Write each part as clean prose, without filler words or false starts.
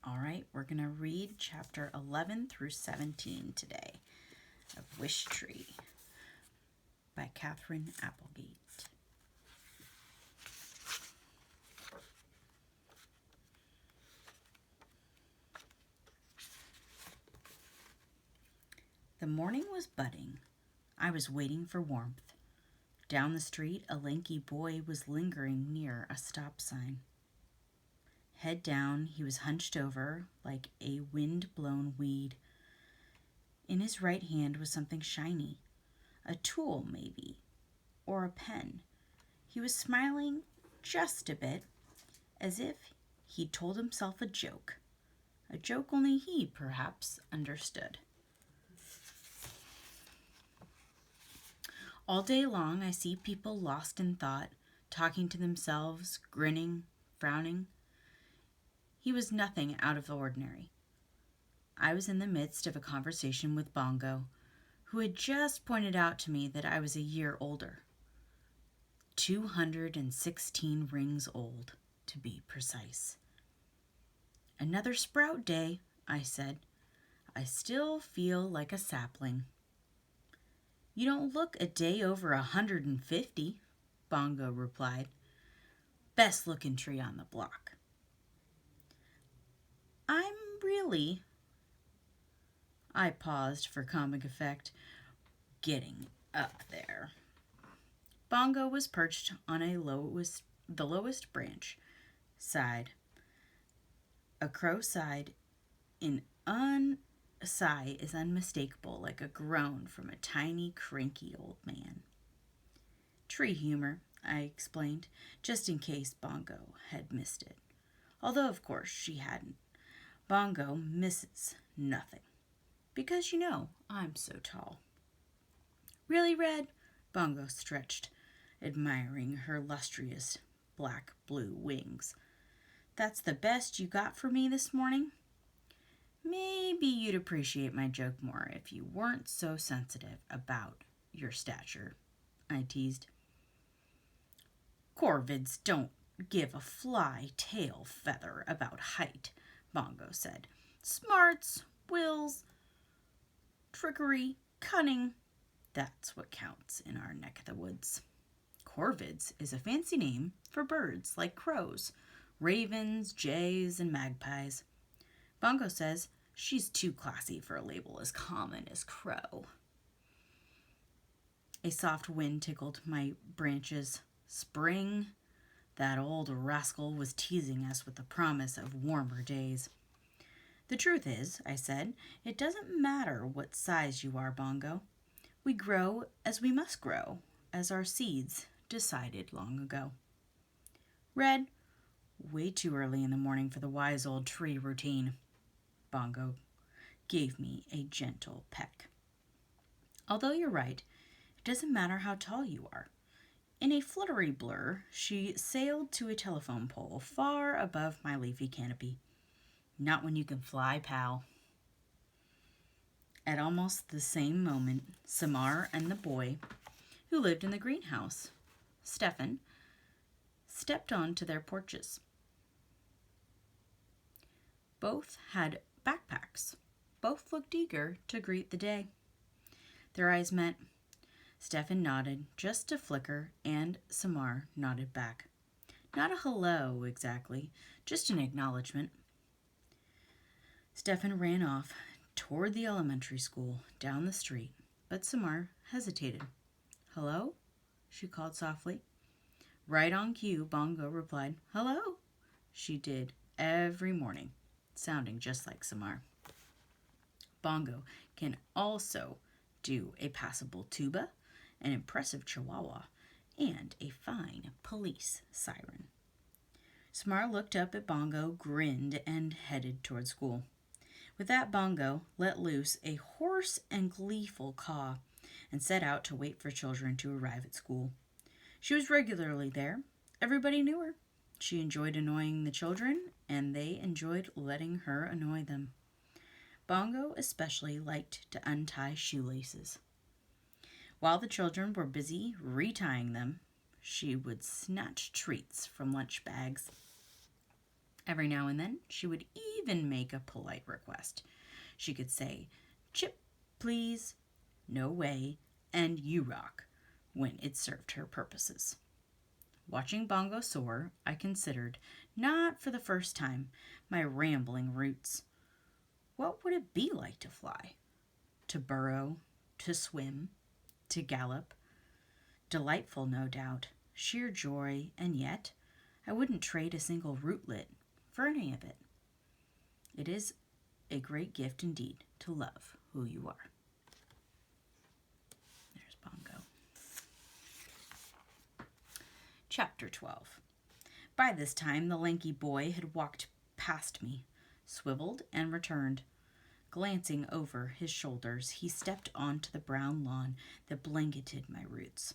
All right, we're going to read chapter 11 through 17 today of Wishtree by Catherine Applegate. The morning was budding. I was waiting for warmth. Down the street, a lanky boy was lingering near a stop sign. Head down, he was hunched over like a wind-blown weed. In his right hand was something shiny, a tool maybe, or a pen. He was smiling just a bit, as if he'd told himself a joke only he perhaps understood. All day long I see people lost in thought, talking to themselves, grinning, frowning. He was nothing out of the ordinary. I was in the midst of a conversation with Bongo, who had just pointed out to me that I was a year older. 216 rings old, to be precise. Another sprout day, I said. I still feel like a sapling. You don't look a day over 150, Bongo replied. Best looking tree on the block. I'm really, I paused for comic effect, getting up there. Bongo was perched on the lowest branch, sighed. A crow sighed in sigh is unmistakable, like a groan from a tiny, cranky old man. Tree humor, I explained, just in case Bongo had missed it. Although, of course, she hadn't. Bongo misses nothing. Because, I'm so tall. Really, Red? Bongo stretched, admiring her lustrous black-blue wings. That's the best you got for me this morning? Maybe you'd appreciate my joke more if you weren't so sensitive about your stature, I teased. Corvids don't give a fly tail feather about height, Bongo said. Smarts, wills, trickery, cunning, that's what counts in our neck of the woods. Corvids is a fancy name for birds like crows, ravens, jays, and magpies. Bongo says she's too classy for a label as common as crow. A soft wind tickled my branches. Spring? That old rascal was teasing us with the promise of warmer days. The truth is, I said, it doesn't matter what size you are, Bongo. We grow as we must grow, as our seeds decided long ago. Red, way too early in the morning for the wise old tree routine. Bongo gave me a gentle peck. Although you're right, it doesn't matter how tall you are. In a fluttery blur, she sailed to a telephone pole far above my leafy canopy. Not when you can fly, pal. At almost the same moment, Samar and the boy, who lived in the greenhouse, Stefan, stepped onto their porches. Both had backpacks. Both looked eager to greet the day. Their eyes met. Stefan nodded, just a flicker, and Samar nodded back. Not a hello, exactly, just an acknowledgement. Stefan ran off toward the elementary school down the street, but Samar hesitated. Hello? She called softly. Right on cue, Bongo replied, Hello? She did every morning, sounding just like Samar. Bongo can also do a passable tuba, an impressive chihuahua, and a fine police siren. Samar looked up at Bongo, grinned, and headed toward school. With that, Bongo let loose a hoarse and gleeful caw and set out to wait for children to arrive at school. She was regularly there. Everybody knew her. She enjoyed annoying the children, and they enjoyed letting her annoy them. Bongo especially liked to untie shoelaces. While the children were busy retying them, she would snatch treats from lunch bags. Every now and then, she would even make a polite request. She could say, "Chip, please," "No way," and "You rock," when it served her purposes. Watching Bongo soar, I considered, not for the first time, my rambling roots. What would it be like to fly? To burrow, to swim, to gallop? Delightful, no doubt, sheer joy, and yet I wouldn't trade a single rootlet for any of it. It is a great gift indeed to love who you are. There's Bongo. Chapter 12. By this time, the lanky boy had walked past me, swiveled, and returned. Glancing over his shoulders, he stepped onto the brown lawn that blanketed my roots.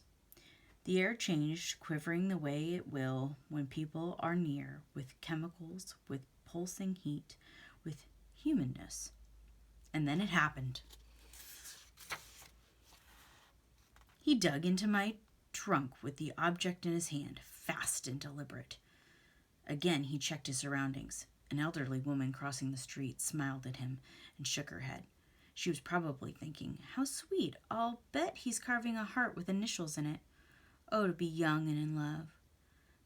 The air changed, quivering the way it will when people are near, with chemicals, with pulsing heat, with humanness. And then it happened. He dug into my trunk with the object in his hand, fast and deliberate. Again he checked his surroundings. An elderly woman crossing the street smiled at him and shook her head. She was probably thinking, "How sweet, I'll bet he's carving a heart with initials in it. Oh, to be young and in love."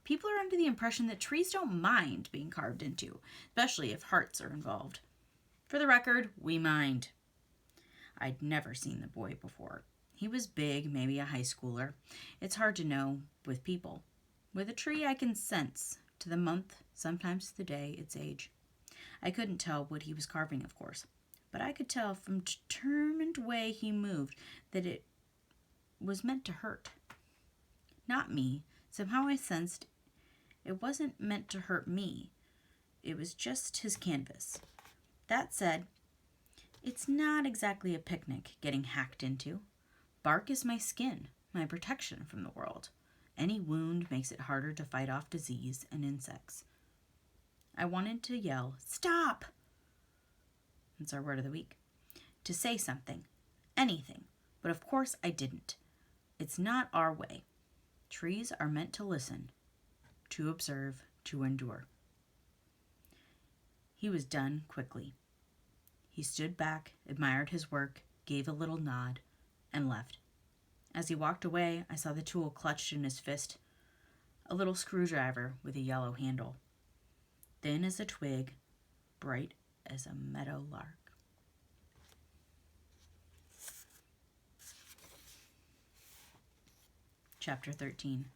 People are under the impression that trees don't mind being carved into, especially if hearts are involved. For the record, we mind. I'd never seen the boy before. He was big, maybe a high schooler. It's hard to know with people. With a tree, I can sense, to the month, sometimes to the day, its age. I couldn't tell what he was carving, of course, but I could tell from the determined way he moved that it was meant to hurt. Not me. Somehow I sensed it wasn't meant to hurt me. It was just his canvas. That said, it's not exactly a picnic getting hacked into. Bark is my skin, my protection from the world. Any wound makes it harder to fight off disease and insects. I wanted to yell, "Stop!" That's our word of the week. To say something, anything, but of course I didn't. It's not our way. Trees are meant to listen, to observe, to endure. He was done quickly. He stood back, admired his work, gave a little nod, and left. As he walked away, I saw the tool clutched in his fist, a little screwdriver with a yellow handle, thin as a twig, bright as a meadow lark. Chapter 13.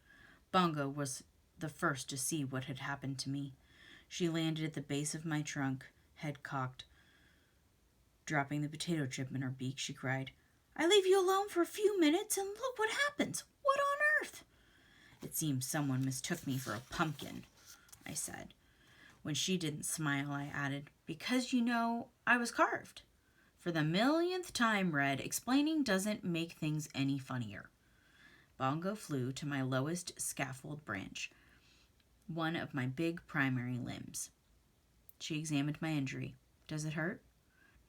Bongo was the first to see what had happened to me. She landed at the base of my trunk, head cocked. Dropping the potato chip in her beak, she cried, "I leave you alone for a few minutes and look what happens. What on earth?" "It seems someone mistook me for a pumpkin," I said. When she didn't smile, I added, "Because, I was carved." For the millionth time, Red, explaining doesn't make things any funnier. Bongo flew to my lowest scaffold branch, one of my big primary limbs. She examined my injury. "Does it hurt?"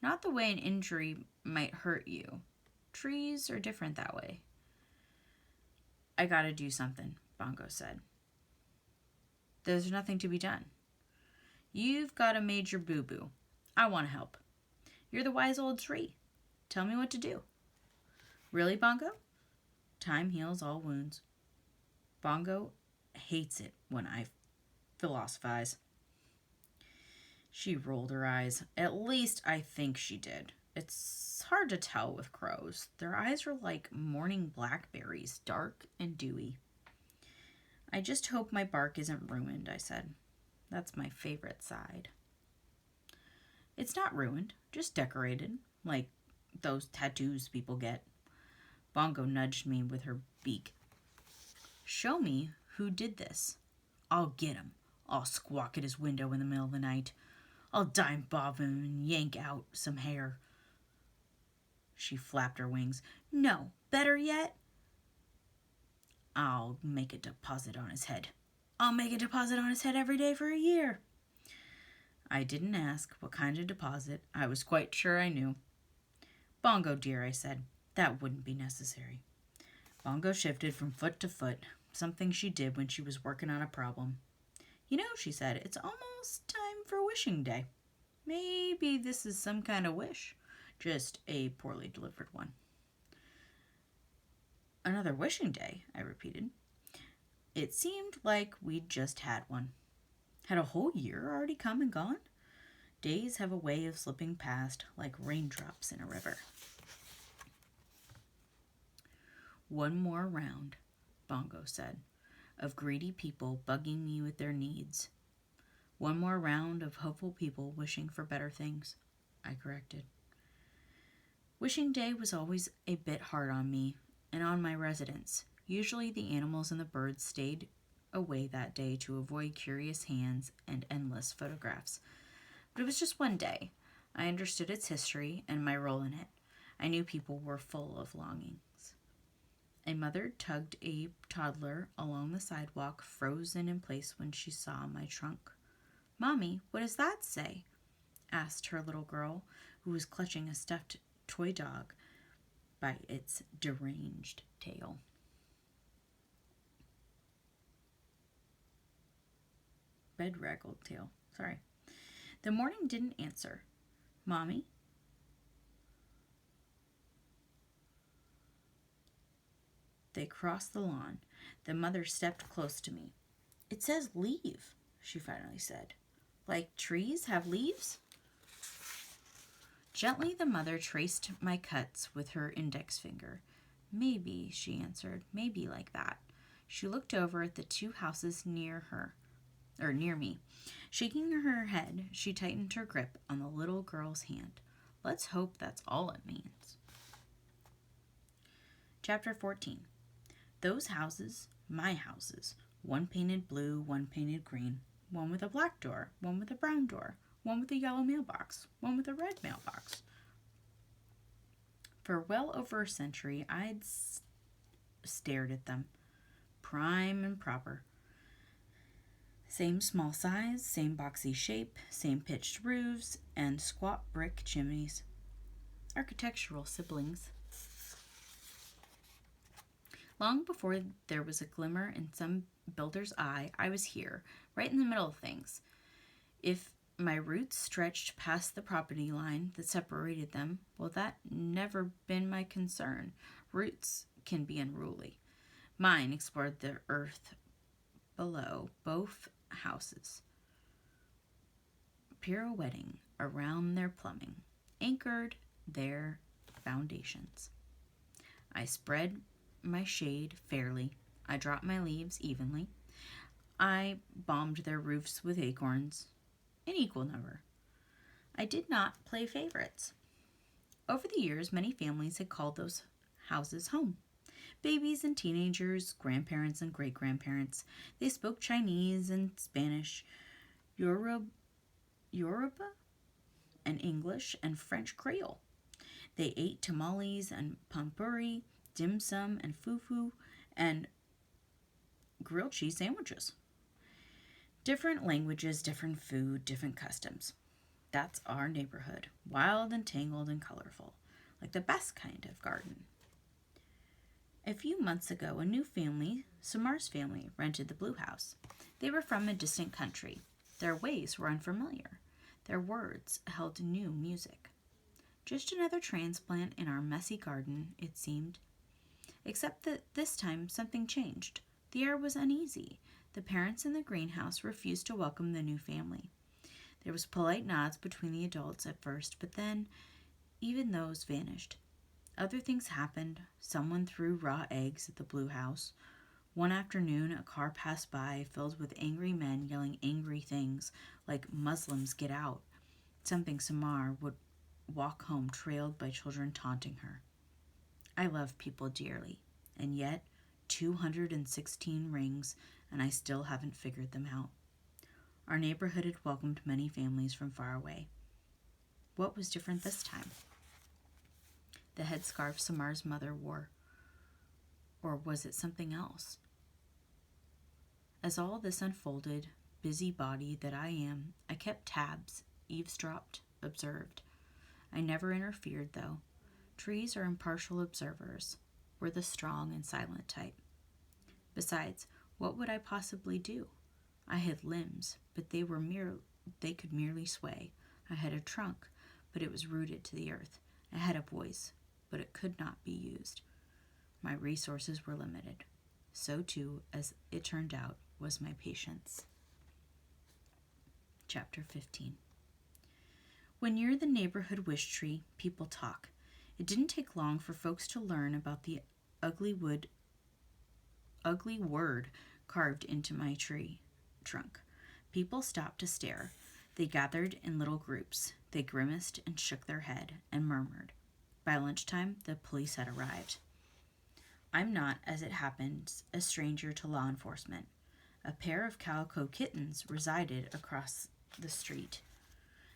"Not the way an injury might hurt you. Trees are different that way." "I gotta do something," Bongo said. "There's nothing to be done." "You've got a major boo-boo. I want to help. You're the wise old tree. Tell me what to do." "Really, Bongo?" "Time heals all wounds." Bongo hates it when I philosophize. She rolled her eyes. At least I think she did. It's hard to tell with crows. Their eyes are like morning blackberries, dark and dewy. "I just hope my bark isn't ruined," I said. That's my favorite side. "It's not ruined, just decorated, like those tattoos people get." Bongo nudged me with her beak. "Show me who did this. I'll get him. I'll squawk at his window in the middle of the night. I'll dime bob him and yank out some hair." She flapped her wings. "No, better yet, I'll make a deposit on his head. I'll make a deposit on his head every day for a year." I didn't ask what kind of deposit. I was quite sure I knew. "Bongo, dear," I said, "that wouldn't be necessary." Bongo shifted from foot to foot, something she did when she was working on a problem. She said, "it's almost time for wishing day." Maybe this is some kind of wish, just a poorly delivered one. Another wishing day, I repeated. It seemed like we'd just had one. Had a whole year already come and gone? Days have a way of slipping past like raindrops in a river. One more round, Bongo said, of greedy people bugging me with their needs. One more round of hopeful people wishing for better things, I corrected. Wishing day was always a bit hard on me and on my residents. Usually the animals and the birds stayed away that day to avoid curious hands and endless photographs. But it was just one day. I understood its history and my role in it. I knew people were full of longings. A mother tugged a toddler along the sidewalk, frozen in place when she saw my trunk. "Mommy, what does that say?" asked her little girl, who was clutching a stuffed toy dog by its deranged tail. Bedraggled tail, sorry. The morning didn't answer. "Mommy?" They crossed the lawn. The mother stepped close to me. "It says leave," she finally said. "Like trees have leaves?" Gently, the mother traced my cuts with her index finger. "Maybe," she answered, "maybe like that." She looked over at the two houses near me. Shaking her head, she tightened her grip on the little girl's hand. "Let's hope that's all it means." Chapter 14. Those houses, my houses, one painted blue, one painted green, one with a black door, one with a brown door, one with a yellow mailbox, one with a red mailbox. For well over a century, I'd stared at them, prime and proper. Same small size, same boxy shape, same pitched roofs, and squat brick chimneys. Architectural siblings. Long before there was a glimmer in some builder's eye, I was here, right in the middle of things. If my roots stretched past the property line that separated them, well, that never been my concern. Roots can be unruly. Mine explored the earth below both houses, pirouetting around their plumbing, anchored their foundations. I spread my shade fairly. I dropped my leaves evenly. I bombed their roofs with acorns, in equal number. I did not play favorites. Over the years, many families had called those houses home. Babies and teenagers, grandparents and great-grandparents. They spoke Chinese and Spanish, Yoruba, and English and French Creole. They ate tamales and pampuri, dim sum and fufu, and grilled cheese sandwiches. Different languages, different food, different customs. That's our neighborhood, wild and tangled and colorful, like the best kind of garden. A few months ago, a new family, Samar's family, rented the Blue House. They were from a distant country. Their ways were unfamiliar. Their words held new music. Just another transplant in our messy garden, it seemed. Except that this time something changed. The air was uneasy. The parents in the greenhouse refused to welcome the new family. There was polite nods between the adults at first, but then even those vanished. Other things happened. Someone threw raw eggs at the Blue House. One afternoon, a car passed by filled with angry men yelling angry things like "Muslims, get out." Something Samar would walk home trailed by children taunting her. I love people dearly, and yet 216 rings, and I still haven't figured them out. Our neighborhood had welcomed many families from far away. What was different this time? The headscarf Samar's mother wore. Or was it something else? As all this unfolded, busybody that I am, I kept tabs, eavesdropped, observed. I never interfered, though. Trees are impartial observers. We're the strong and silent type. Besides, what would I possibly do? I had limbs, but they could merely sway, I had a trunk, but it was rooted to the earth. I had a voice, but it could not be used. My resources were limited. So too, as it turned out, was my patience. Chapter 15. When you're the neighborhood Wishtree, people talk. It didn't take long for folks to learn about the ugly word carved into my tree trunk. People stopped to stare. They gathered in little groups. They grimaced and shook their head and murmured. By lunchtime, the police had arrived. I'm not, as it happens, a stranger to law enforcement. A pair of calico kittens resided across the street.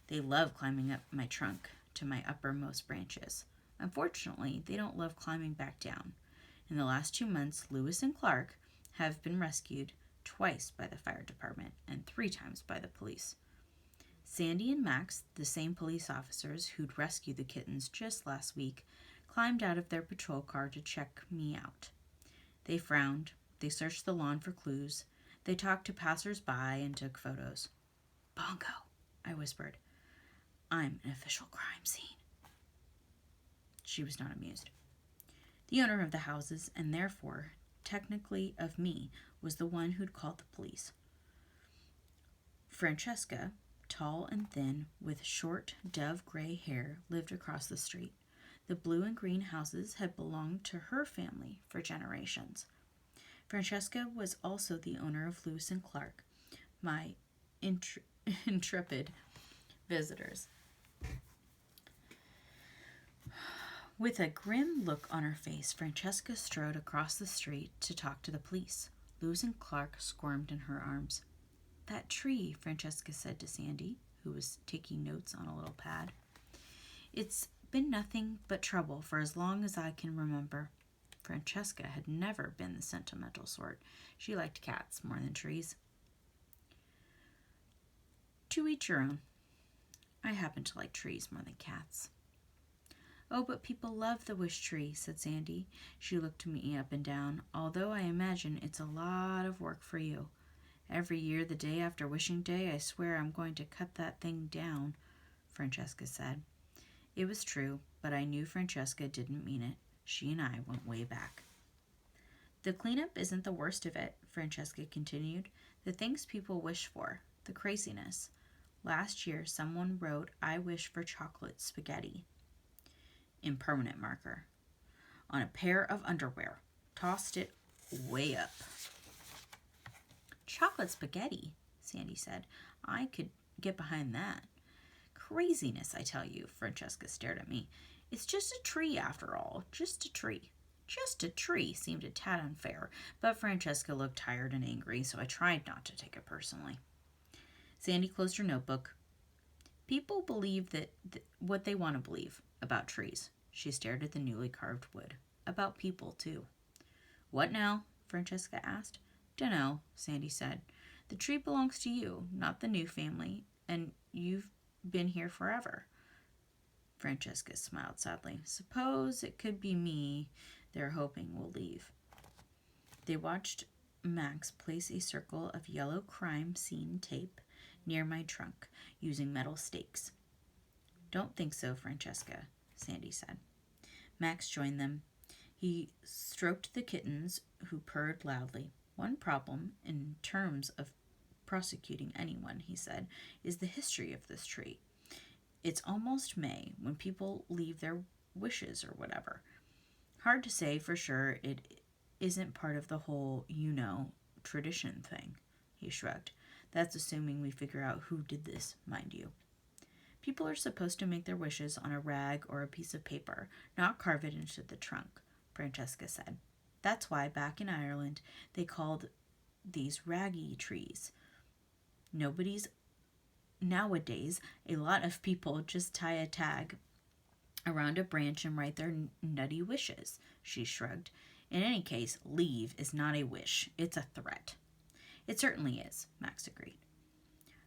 They love climbing up my trunk to my uppermost branches. Unfortunately, they don't love climbing back down. In the last 2 months, Lewis and Clark have been rescued twice by the fire department and 3 times by the police. Sandy and Max, the same police officers who'd rescued the kittens just last week, climbed out of their patrol car to check me out. They frowned. They searched the lawn for clues. They talked to passers-by and took photos. Bongo, I whispered. I'm an official crime scene. She was not amused. The owner of the houses, and therefore technically of me, was the one who'd called the police. Francesca, tall and thin, with short dove-gray hair, lived across the street. The blue and green houses had belonged to her family for generations. Francesca was also the owner of Lewis and Clark, my intrepid visitors. With a grim look on her face, Francesca strode across the street to talk to the police. Lewis and Clark squirmed in her arms. That tree, Francesca said to Sandy, who was taking notes on a little pad. It's been nothing but trouble for as long as I can remember. Francesca had never been the sentimental sort. She liked cats more than trees. To each your own. I happen to like trees more than cats. Oh, but people love the Wishtree, said Sandy. She looked me up and down, although I imagine it's a lot of work for you. Every year, the day after Wishing Day, I swear I'm going to cut that thing down, Francesca said. It was true, but I knew Francesca didn't mean it. She and I went way back. The cleanup isn't the worst of it, Francesca continued. The things people wish for, the craziness. Last year, someone wrote, I wish for chocolate spaghetti. In permanent marker. On a pair of underwear. Tossed it way up. Chocolate spaghetti, Sandy said. I could get behind that. Craziness, I tell you, Francesca stared at me. It's just a tree after all. Just a tree. Just a tree seemed a tad unfair, but Francesca looked tired and angry, so I tried not to take it personally. Sandy closed her notebook. People believe that what they want to believe about trees. She stared at the newly carved wood. About people, too. What now? Francesca asked. Dunno, Sandy said. The tree belongs to you, not the new family, and you've been here forever. Francesca smiled sadly. Suppose it could be me they're hoping will leave. They watched Max place a circle of yellow crime scene tape near my trunk, using metal stakes. Don't think so, Francesca, Sandy said. Max joined them. He stroked the kittens, who purred loudly. One problem, in terms of prosecuting anyone, he said, is the history of this tree. It's almost May, when people leave their wishes or whatever. Hard to say for sure it isn't part of the whole, tradition thing, he shrugged. That's assuming we figure out who did this, mind you. People are supposed to make their wishes on a rag or a piece of paper, not carve it into the trunk, Francesca said. That's why, back in Ireland, they called these raggy trees. Nowadays, a lot of people just tie a tag around a branch and write their nutty wishes, she shrugged. In any case, leave is not a wish. It's a threat. It certainly is, Max agreed.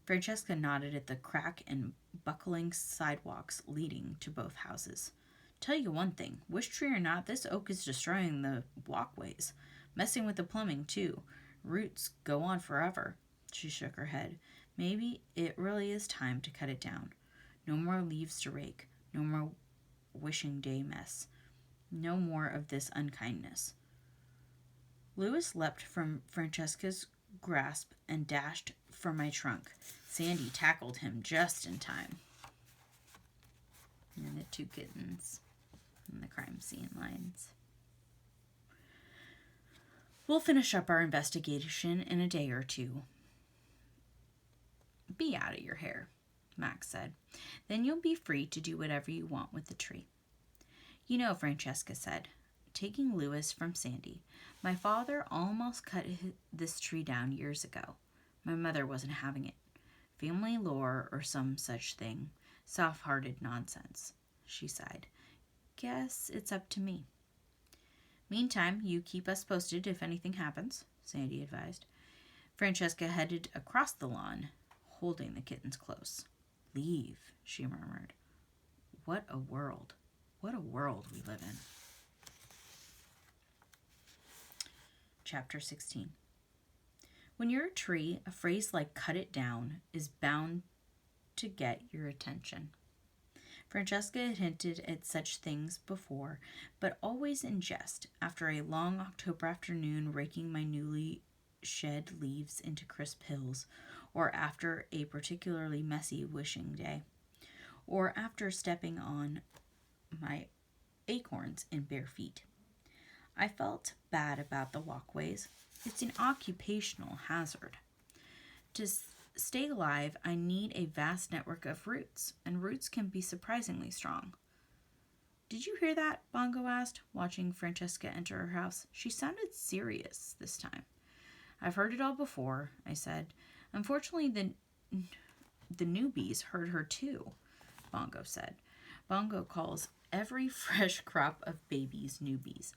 Francesca nodded at the crack and buckling sidewalks leading to both houses. Tell you one thing, Wishtree or not, this oak is destroying the walkways. Messing with the plumbing, too. Roots go on forever. She shook her head. Maybe it really is time to cut it down. No more leaves to rake. No more wishing day mess. No more of this unkindness. Louis leapt from Francesca's grasp and dashed for my trunk. Sandy tackled him just in time. And the two kittens in the crime scene lines. We'll finish up our investigation in a day or two. Be out of your hair, Max said. Then you'll be free to do whatever you want with the tree. You know, Francesca said, taking Louis from Sandy, my father almost cut this tree down years ago. My mother wasn't having it. Family lore or some such thing. Soft-hearted nonsense, she sighed. Guess it's up to me. Meantime, you keep us posted if anything happens, Sandy advised. Francesca headed across the lawn, holding the kittens close. Leave, she murmured. What a world. What a world we live in. Chapter 16. When you're a tree, a phrase like cut it down is bound to get your attention. Francesca had hinted at such things before, but always in jest, after a long October afternoon raking my newly shed leaves into crisp hills, or after a particularly messy wishing day, or after stepping on my acorns in bare feet. I felt bad about the walkways. It's an occupational hazard. To stay alive, I need a vast network of roots, and roots can be surprisingly strong. Did you hear that? Bongo asked, watching Francesca enter her house. She sounded serious this time. I've heard it all before, I said. Unfortunately, the newbies heard her too, Bongo said. Bongo calls every fresh crop of babies newbies.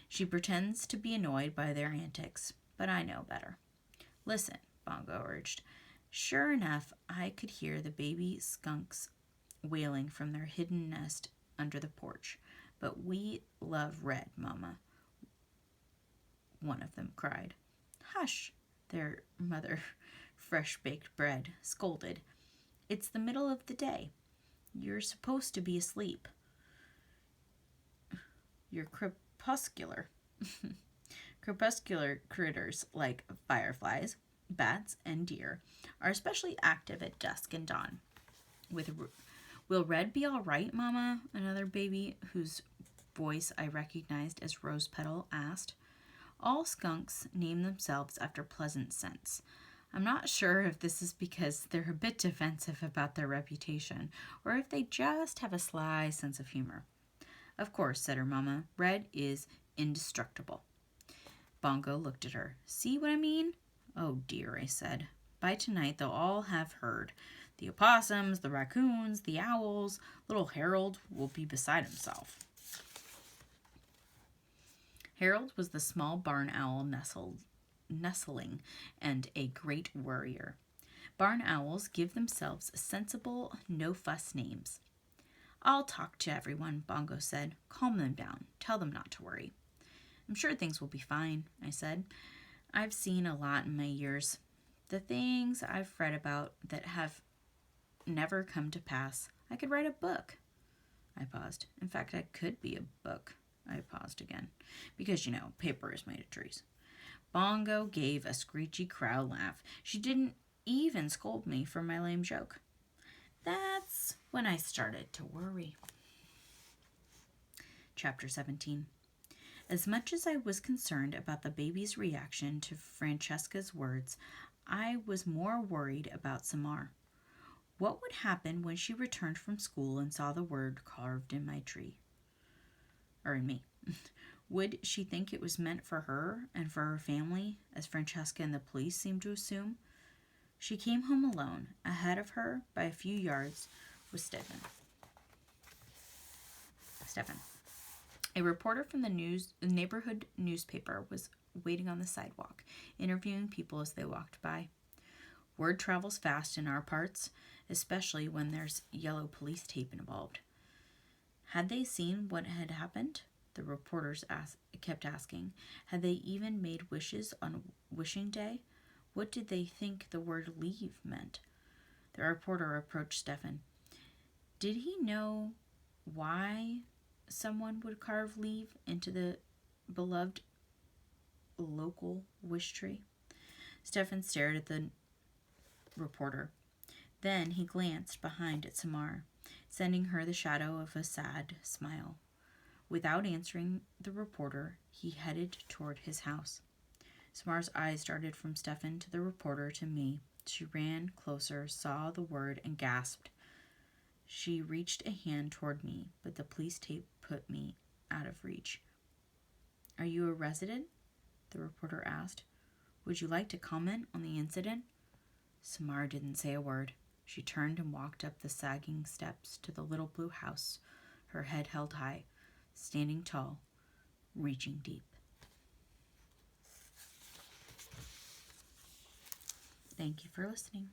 She pretends to be annoyed by their antics, but I know better. Listen, Bongo urged. Sure enough, I could hear the baby skunks wailing from their hidden nest under the porch. But we love Red, Mama, one of them cried. Hush, their mother, fresh-baked bread, scolded. It's the middle of the day. You're supposed to be asleep. You're crepuscular. Crepuscular critters like fireflies, bats, and deer are especially active at dusk and dawn. Will Red be all right, Mama? Another baby whose voice I recognized as Rose Petal asked. All skunks name themselves after pleasant scents. I'm not sure if this is because they're a bit defensive about their reputation, or if they just have a sly sense of humor. Of course, said her Mama, Red is indestructible. Bongo looked at her. See what I mean? Oh dear, I said. By tonight they'll all have heard. The opossums, the raccoons, the owls. Little Harold will be beside himself. Harold was the small barn owl nestling and a great worrier. Barn owls give themselves sensible, no-fuss names. I'll talk to everyone, Bongo said. Calm them down. Tell them not to worry. I'm sure things will be fine, I said. I've seen a lot in my years. The things I've read about that have never come to pass. I could write a book. I paused. In fact, I could be a book. I paused again. Because, paper is made of trees. Bongo gave a screechy crowd laugh. She didn't even scold me for my lame joke. That's when I started to worry. Chapter 17. As much as I was concerned about the baby's reaction to Francesca's words, I was more worried about Samar. What would happen when she returned from school and saw the word carved in my tree? Or in me. Would she think it was meant for her and for her family, as Francesca and the police seemed to assume? She came home alone. Ahead of her, by a few yards, was Stefan. A reporter from the neighborhood newspaper was waiting on the sidewalk, interviewing people as they walked by. Word travels fast in our parts, especially when there's yellow police tape involved. Had they seen what had happened? The reporters kept asking. Had they even made wishes on wishing day? What did they think the word leave meant? The reporter approached Stefan. Did he know why someone would carve leave into the beloved local wish tree? Stefan stared at the reporter. Then he glanced behind at Samar, sending her the shadow of a sad smile. Without answering the reporter, he headed toward his house. Samar's eyes darted from Stefan to the reporter to me. She ran closer, saw the word, and gasped. She reached a hand toward me, but the police tape put me out of reach. Are you a resident? The reporter asked. Would you like to comment on the incident? Samar didn't say a word. She turned and walked up the sagging steps to the little blue house, her head held high, standing tall, reaching deep. Thank you for listening.